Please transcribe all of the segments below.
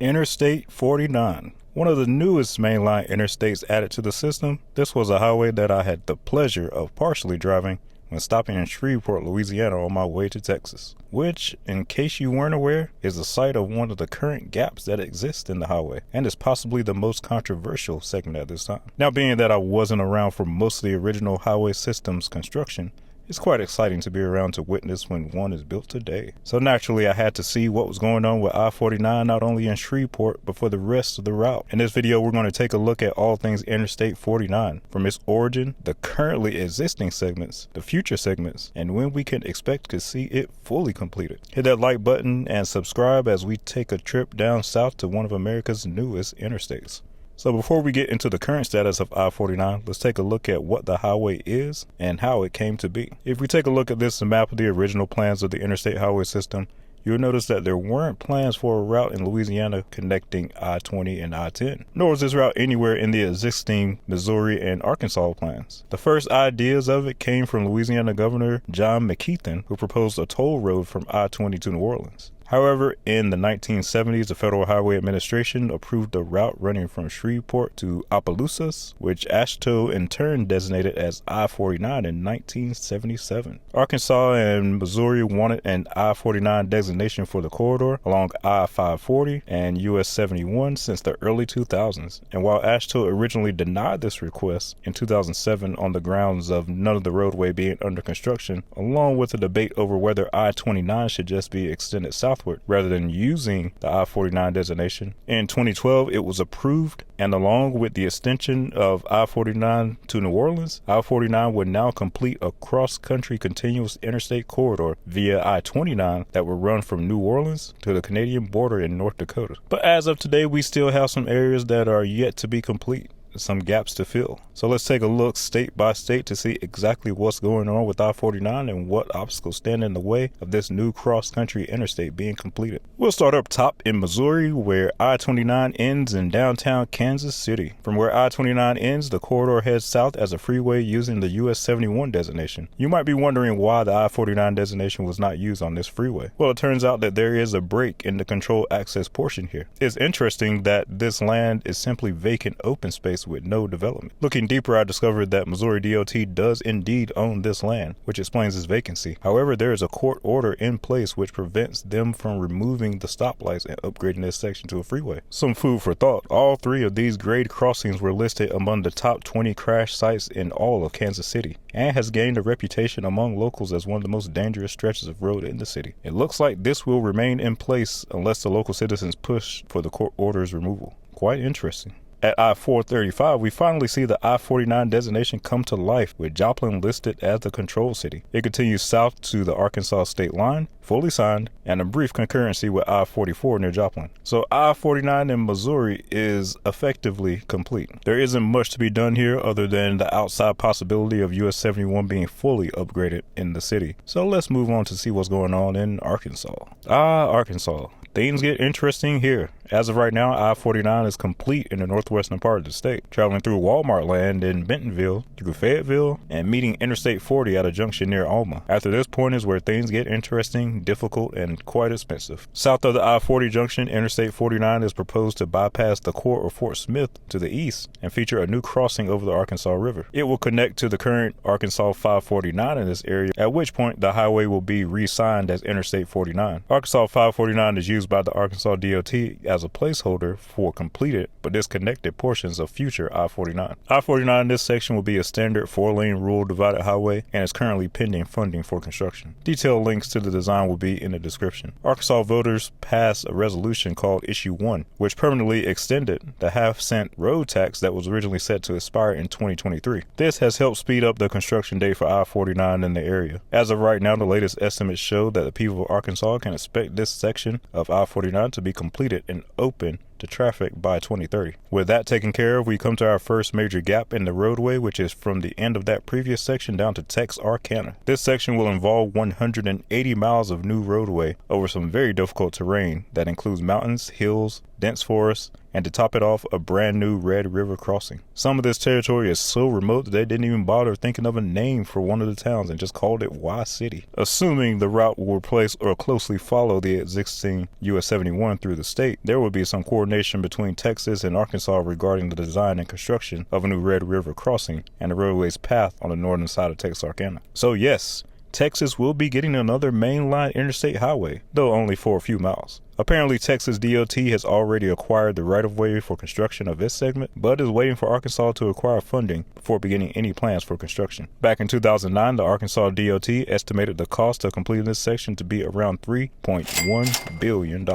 Interstate 49. One of the newest mainline interstates added to the system, this was a highway that I had the pleasure of partially driving when stopping in Shreveport, Louisiana on my way to Texas, which, in case you weren't aware, is the site of one of the current gaps that exist in the highway, and is possibly the most controversial segment at this time. Now, being that I wasn't around for most of the original highway system's construction, it's quite exciting to be around to witness when one is built today. So naturally, I had to see what was going on with I-49 not only in Shreveport, but for the rest of the route. In this video, we're going to take a look at all things Interstate 49, from its origin, the currently existing segments, the future segments, and when we can expect to see it fully completed. Hit that like button and subscribe as we take a trip down south to one of America's newest interstates. So before we get into the current status of I-49, let's take a look at what the highway is and how it came to be. If we take a look at this map of the original plans of the interstate highway system, you'll notice that there weren't plans for a route in Louisiana connecting I-20 and I-10, nor was this route anywhere in the existing Missouri and Arkansas plans. The first ideas of it came from Louisiana Governor John McKeithen, who proposed a toll road from I-20 to New Orleans. However, in the 1970s, the Federal Highway Administration approved a route running from Shreveport to Opelousas, which AASHTO in turn designated as I-49 in 1977. Arkansas and Missouri wanted an I-49 designation for the corridor along I-540 and US 71 since the early 2000s. And while AASHTO originally denied this request in 2007 on the grounds of none of the roadway being under construction, along with a debate over whether I-29 should just be extended south rather than using the I-49 designation. In 2012, it was approved, and along with the extension of I-49 to New Orleans, I-49 would now complete a cross-country continuous interstate corridor via I-29 that would run from New Orleans to the Canadian border in North Dakota. But as of today, we still have some areas that are yet to be complete, some gaps to fill. So let's take a look state by state to see exactly what's going on with I-49 and what obstacles stand in the way of this new cross-country interstate being completed. We'll start up top in Missouri, where I-29 ends in downtown Kansas City. From where I-29 ends, the corridor heads south as a freeway using the US 71 designation. You might be wondering why the I-49 designation was not used on this freeway. Well, it turns out that there is a break in the controlled access portion here. It's interesting that this land is simply vacant open space with no development. Looking deeper, I discovered that Missouri DOT does indeed own this land, which explains its vacancy. However, there is a court order in place which prevents them from removing the stoplights and upgrading this section to a freeway. Some food for thought. All three of these grade crossings were listed among the top 20 crash sites in all of Kansas City, and has gained a reputation among locals as one of the most dangerous stretches of road in the city. It looks like this will remain in place unless the local citizens push for the court order's removal. Quite interesting. At I-435, we finally see the I-49 designation come to life with Joplin listed as the control city. It continues south to the Arkansas state line, fully signed, and a brief concurrency with I-44 near Joplin. So I-49 in Missouri is effectively complete. There isn't much to be done here other than the outside possibility of US 71 being fully upgraded in the city. So let's move on to see what's going on in Arkansas. Arkansas. Things get interesting here. As of right now, I-49 is complete in the northwestern part of the state, traveling through Walmart land in Bentonville, through Fayetteville, and meeting Interstate 40 at a junction near Alma. After this point is where things get interesting, difficult, and quite expensive. South of the I-40 junction, Interstate 49 is proposed to bypass the core of Fort Smith to the east and feature a new crossing over the Arkansas River. It will connect to the current Arkansas 549 in this area, at which point the highway will be re-signed as Interstate 49. Arkansas 549 is used by the Arkansas DOT as a placeholder for completed but disconnected portions of future I-49. I-49 in this section will be a standard 4-lane rural divided highway and is currently pending funding for construction. Detailed links to the design will be in the description. Arkansas voters passed a resolution called Issue 1, which permanently extended the half-cent road tax that was originally set to expire in 2023. This has helped speed up the construction date for I-49 in the area. As of right now, the latest estimates show that the people of Arkansas can expect this section of I-49 to be completed and open to traffic by 2030. With that taken care of, we come to our first major gap in the roadway, which is from the end of that previous section down to Texarkana. This section will involve 180 miles of new roadway over some very difficult terrain that includes mountains, hills, dense forests, and to top it off, a brand new Red River crossing. Some of this territory is so remote that they didn't even bother thinking of a name for one of the towns and just called it Y City. Assuming the route will replace or closely follow the existing US 71 through the state, there will be some coordination between Texas and Arkansas regarding the design and construction of a new Red River crossing and the roadway's path on the northern side of Texarkana. So yes, Texas will be getting another mainline interstate highway, though only for a few miles. Apparently, Texas DOT has already acquired the right-of-way for construction of this segment, but is waiting for Arkansas to acquire funding before beginning any plans for construction. Back in 2009, the Arkansas DOT estimated the cost of completing this section to be around $3.1 billion.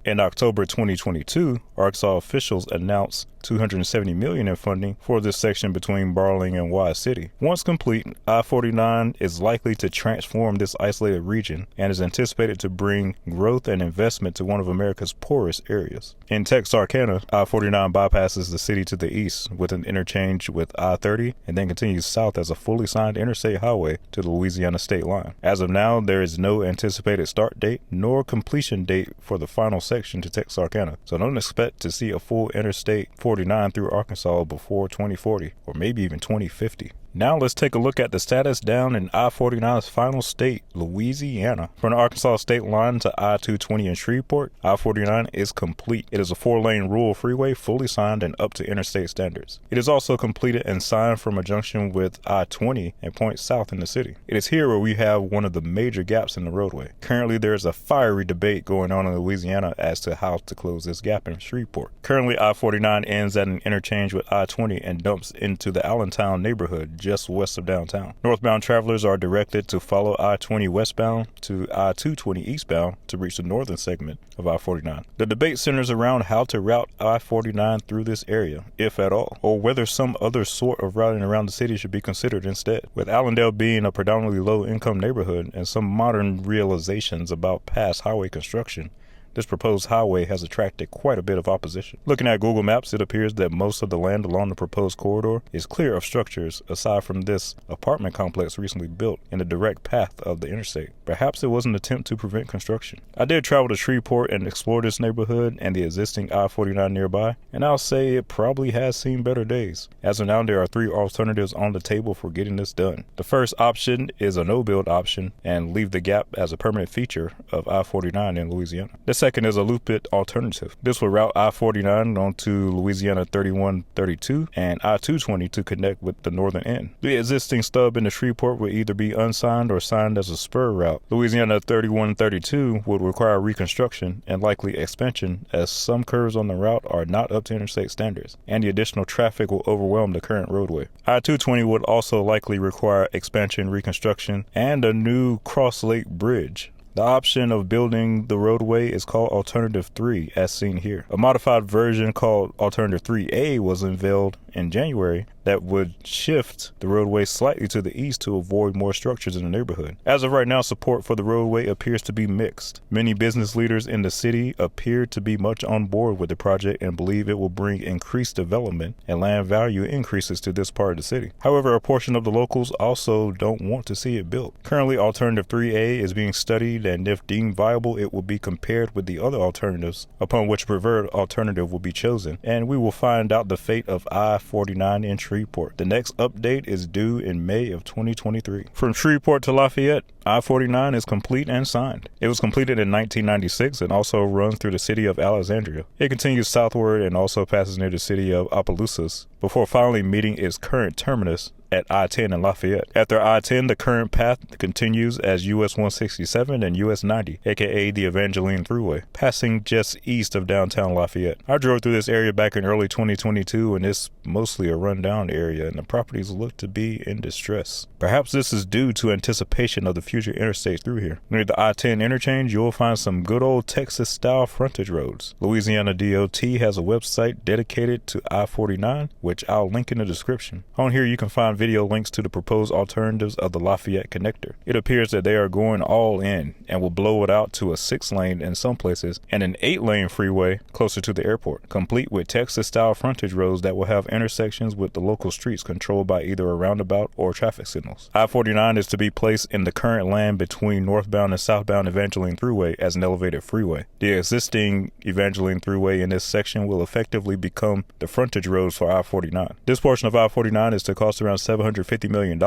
In October 2022, Arkansas officials announced $270 million in funding for this section between Barling and Y City. Once complete, I-49 is likely to transform this isolated region and is anticipated to bring growth and investment to one of America's poorest areas. In Texarkana, I-49 bypasses the city to the east with an interchange with I-30 and then continues south as a fully signed interstate highway to the Louisiana state line. As of now, there is no anticipated start date nor completion date for the final section to Texarkana, so don't expect to see a full Interstate 49 through Arkansas before 2040 or maybe even 2050. Now let's take a look at the status down in I-49's final state, Louisiana. From the Arkansas state line to I-220 in Shreveport, I-49 is complete. It is a 4-lane rural freeway fully signed and up to interstate standards. It is also completed and signed from a junction with I-20 and points south in the city. It is here where we have one of the major gaps in the roadway. Currently, there is a fiery debate going on in Louisiana as to how to close this gap in Shreveport. Currently, I-49 ends at an interchange with I-20 and dumps into the Allentown neighborhood just west of downtown. Northbound travelers are directed to follow I-20 westbound to I-220 eastbound to reach the northern segment of I-49. The debate centers around how to route I-49 through this area, if at all, or whether some other sort of routing around the city should be considered instead. With Allendale being a predominantly low-income neighborhood and some modern realizations about past highway construction, this proposed highway has attracted quite a bit of opposition. Looking at Google Maps, it appears that most of the land along the proposed corridor is clear of structures aside from this apartment complex recently built in the direct path of the interstate. Perhaps it was an attempt to prevent construction. I did travel to Shreveport and explore this neighborhood and the existing I-49 nearby, and I'll say it probably has seen better days. As of now, there are 3 alternatives on the table for getting this done. The first option is a no-build option and leave the gap as a permanent feature of I-49 in Louisiana. The second is a loop-it alternative. This will route I-49 onto Louisiana 3132 and I-220 to connect with the northern end. The existing stub in the Shreveport will either be unsigned or signed as a spur route. Louisiana 3132 would require reconstruction and likely expansion, as some curves on the route are not up to interstate standards, and the additional traffic will overwhelm the current roadway. I-220 would also likely require expansion, reconstruction, and a new cross-lake bridge. The option of building the roadway is called Alternative 3, as seen here. A modified version called Alternative 3A was unveiled in January that would shift the roadway slightly to the east to avoid more structures in the neighborhood. As of right now, support for the roadway appears to be mixed. Many business leaders in the city appear to be much on board with the project and believe it will bring increased development and land value increases to this part of the city. However, a portion of the locals also don't want to see it built. Currently, Alternative 3A is being studied, and if deemed viable, it will be compared with the other alternatives, upon which a preferred alternative will be chosen, and we will find out the fate of I-49 in Shreveport. The next update is due in May of 2023. From Shreveport to Lafayette, I-49 is complete and signed. It was completed in 1996 and also runs through the city of Alexandria. It continues southward and also passes near the city of Opelousas before finally meeting its current terminus at I-10 in Lafayette. After I-10, the current path continues as US 167 and US 90, aka the Evangeline Thruway, passing just east of downtown Lafayette. I drove through this area back in early 2022, and it's mostly a rundown area, and the properties look to be in distress. Perhaps this is due to anticipation of the future interstates through here. Near the I-10 interchange, you'll find some good old Texas-style frontage roads. Louisiana DOT has a website dedicated to I-49, which I'll link in the description. On here, you can find find video links to the proposed alternatives of the Lafayette Connector. It appears that they are going all in and will blow it out to a 6-lane in some places and an 8-lane freeway closer to the airport, complete with Texas-style frontage roads that will have intersections with the local streets controlled by either a roundabout or traffic signals. I-49 is to be placed in the current land between northbound and southbound Evangeline Thruway as an elevated freeway. The existing Evangeline Thruway in this section will effectively become the frontage roads for I-49. This portion of I-49 is to cost around $750 million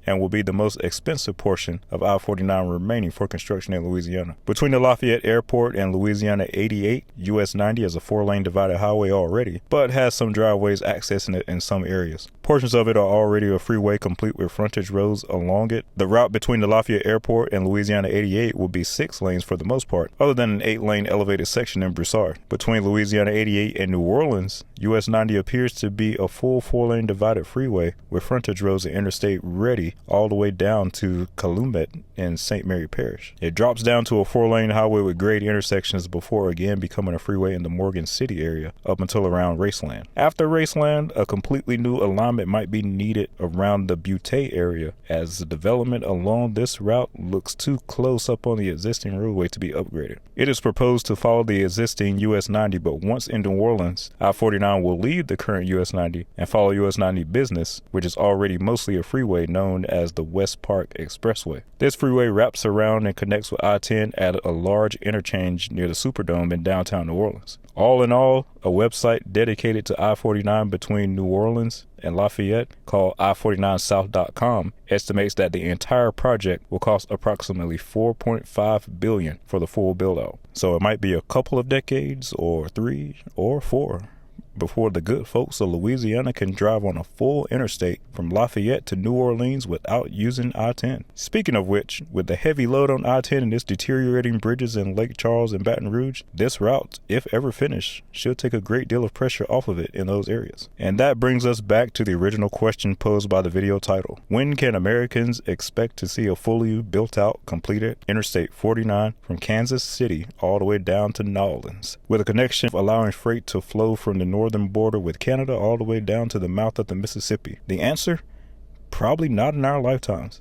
and will be the most expensive portion of I-49 remaining for construction in Louisiana. Between the Lafayette Airport and Louisiana 88, US 90 is a 4-lane divided highway already, but has some driveways accessing it in some areas. Portions of it are already a freeway complete with frontage roads along it. The route between the Lafayette Airport and Louisiana 88 will be 6 lanes for the most part, other than an 8-lane elevated section in Broussard. Between Louisiana 88 and New Orleans, US 90 appears to be a full 4-lane divided freeway with frontage roads and Interstate ready all the way down to Calumet in St. Mary Parish. It drops down to a 4-lane highway with grade intersections before again becoming a freeway in the Morgan City area up until around Raceland. After Raceland, a completely new alignment might be needed around the Butte area, as the development along this route looks too close up on the existing roadway to be upgraded. It is proposed to follow the existing US 90, but once in New Orleans, I-49 will leave the current US 90 and follow US 90 business, which is already mostly a freeway known as the West Park Expressway. This freeway wraps around and connects with I-10 at a large interchange near the Superdome in downtown New Orleans. All in all, a website dedicated to I-49 between New Orleans and Lafayette called I-49south.com estimates that the entire project will cost approximately $4.5 billion for the full build-out. So it might be a couple of decades, or 3 or 4, before the good folks of Louisiana can drive on a full interstate from Lafayette to New Orleans without using I-10. Speaking of which, with the heavy load on I-10 and its deteriorating bridges in Lake Charles and Baton Rouge, this route, if ever finished, should take a great deal of pressure off of it in those areas. And that brings us back to the original question posed by the video title. When can Americans expect to see a fully built out, completed Interstate 49 from Kansas City all the way down to New Orleans, with a connection allowing freight to flow from the northern border with Canada all the way down to the mouth of the Mississippi? The answer? Probably not in our lifetimes.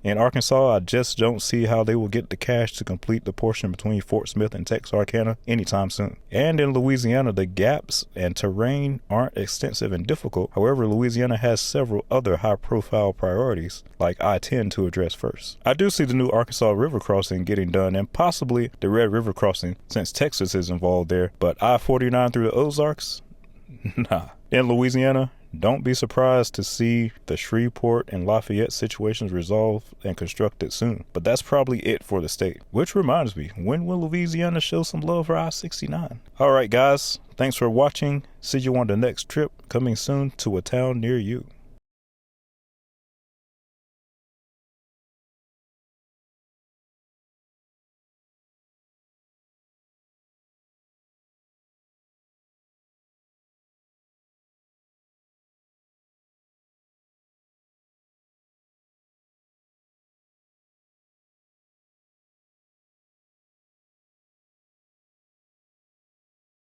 In Arkansas, I just don't see how they will get the cash to complete the portion between Fort Smith and Texarkana anytime soon. And in Louisiana, the gaps and terrain aren't extensive and difficult. However, Louisiana has several other high-profile priorities, like I-10, to address first. I do see the new Arkansas River crossing getting done, and possibly the Red River crossing, since Texas is involved there. But I-49 through the Ozarks? Nah. In Louisiana, don't be surprised to see the Shreveport and Lafayette situations resolved and constructed soon. But that's probably it for the state. Which reminds me, when will Louisiana show some love for I-69? Alright guys, thanks for watching. See you on the next trip, coming soon to a town near you.